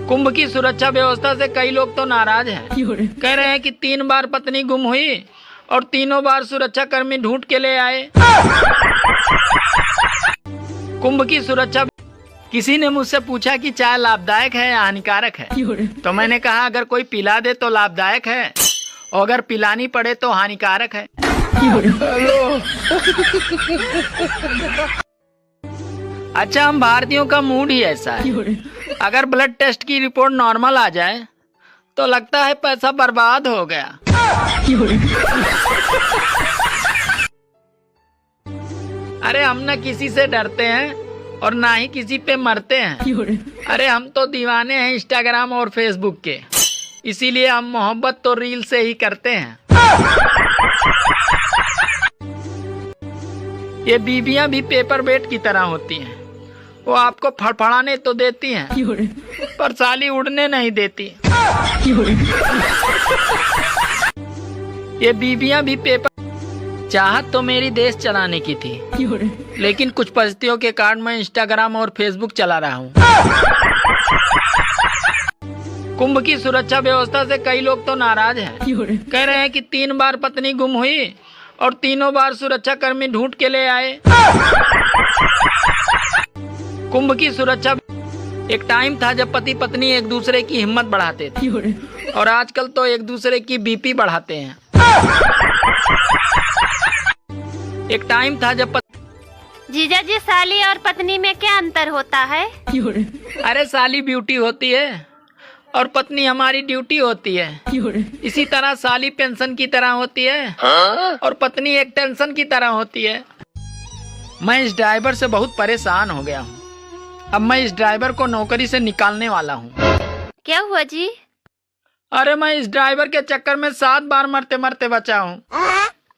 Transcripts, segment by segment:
कुंभ की सुरक्षा व्यवस्था से कई लोग तो नाराज हैं। कह रहे हैं कि 3 बार पत्नी गुम हुई और तीनों बार सुरक्षा कर्मी ढूंढ के ले आए। कुंभ की सुरक्षा। किसी ने मुझसे पूछा कि चाय लाभदायक है या हानिकारक है, तो मैंने कहा अगर कोई पिला दे तो लाभदायक है और अगर पिलानी पड़े तो हानिकारक है। अच्छा, हम भारतीयों का मूड ही ऐसा है। अगर ब्लड टेस्ट की रिपोर्ट नॉर्मल आ जाए तो लगता है पैसा बर्बाद हो गया। अरे हम न किसी से डरते हैं और ना ही किसी पे मरते हैं। अरे हम तो दीवाने हैं इंस्टाग्राम और फेसबुक के, इसीलिए हम मोहब्बत तो रील से ही करते हैं। ये बीबियां भी पेपर वेट की तरह होती हैं। वो आपको फड़फड़ाने तो देती हैं पर साली उड़ने नहीं देती। ये बीबियां भी पेपर। चाहत तो मेरी देश चलाने की थी, लेकिन कुछ परिस्थितियों के कारण मैं इंस्टाग्राम और फेसबुक चला रहा हूँ। कुंभ की सुरक्षा व्यवस्था से कई लोग तो नाराज हैं। कह रहे हैं कि 3 बार पत्नी गुम हुई और तीनों बार सुरक्षा कर्मी ढूंढ के ले आए। कुंभ की सुरक्षा। एक टाइम था जब पति पत्नी एक दूसरे की हिम्मत बढ़ाते थे और आजकल तो एक दूसरे की बीपी बढ़ाते हैं। एक टाइम था जब जीजा जी, साली और पत्नी में क्या अंतर होता है? अरे साली ब्यूटी होती है और पत्नी हमारी ड्यूटी होती है। इसी तरह साली पेंशन की तरह होती है और पत्नी एक टेंशन की तरह होती है। मैं इस ड्राइवर से बहुत परेशान हो गया हूँ। अब मैं इस ड्राइवर को नौकरी से निकालने वाला हूँ। क्या हुआ जी? अरे मैं इस ड्राइवर के चक्कर में 7 बार मरते मरते बचा हूँ।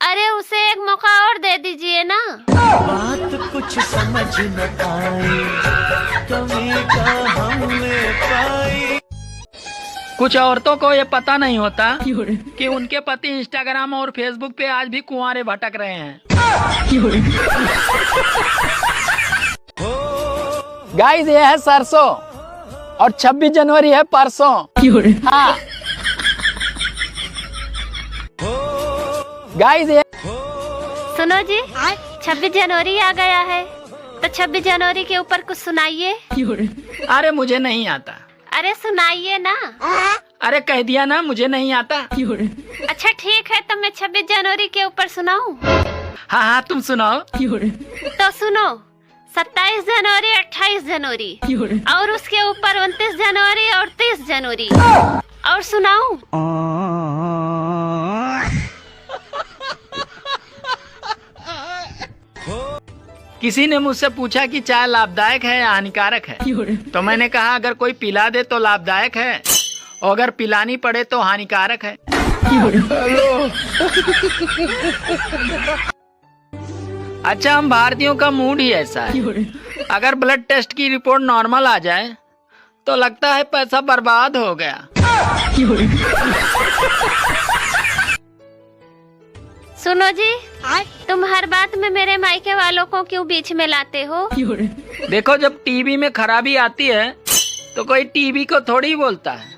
अरे उसे एक मौका और दे दीजिए ना। बात कुछ समझ न आई, कमी का हमने पाई। कुछ औरतों को ये पता नहीं होता कि उनके पति इंस्टाग्राम और फेसबुक पे आज भी कुंवारे भटक रहे हैं। गाइस, ये है सरसों और 26 जनवरी है परसों। हाँ गाइस, ये सुनो जी, 26 जनवरी आ गया है तो 26 जनवरी के ऊपर कुछ सुनाइए। अरे मुझे नहीं आता। अरे सुनाइए ना। अरे कह दिया ना, मुझे नहीं आता। अच्छा ठीक है, तो मैं 26 जनवरी के ऊपर सुनाऊं? हाँ हाँ, तुम सुनाओ। तो सुनो, 27 जनवरी, 28 जनवरी और उसके ऊपर 29 जनवरी और 30 जनवरी। और सुनाऊं? किसी ने मुझसे पूछा कि चाय लाभदायक है या हानिकारक है, तो मैंने कहा अगर कोई पिला दे तो लाभदायक है और अगर पिलानी पड़े तो हानिकारक है। अच्छा, हम भारतीयों का मूड ही ऐसा है। अगर ब्लड टेस्ट की रिपोर्ट नॉर्मल आ जाए तो लगता है पैसा बर्बाद हो गया। सुनो जी, तुम हर बात में मेरे मायके वालों को क्यों बीच में लाते हो? देखो, जब टीवी में खराबी आती है तो कोई टीवी को थोड़ी बोलता है।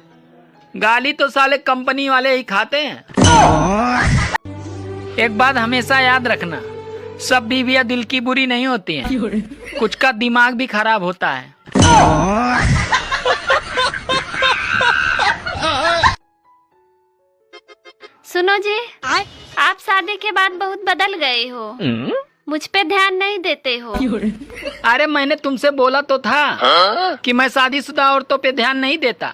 गाली तो साले कंपनी वाले ही खाते हैं। एक बात हमेशा याद रखना, सब बीवियां दिल की बुरी नहीं होती हैं, कुछ का दिमाग भी खराब होता है। सुनो जी, आप शादी के बाद बहुत बदल गए हो। मुझ पे ध्यान नहीं देते हो। अरे मैंने तुमसे बोला तो था कि मैं शादीशुदा औरतों पे ध्यान नहीं देता।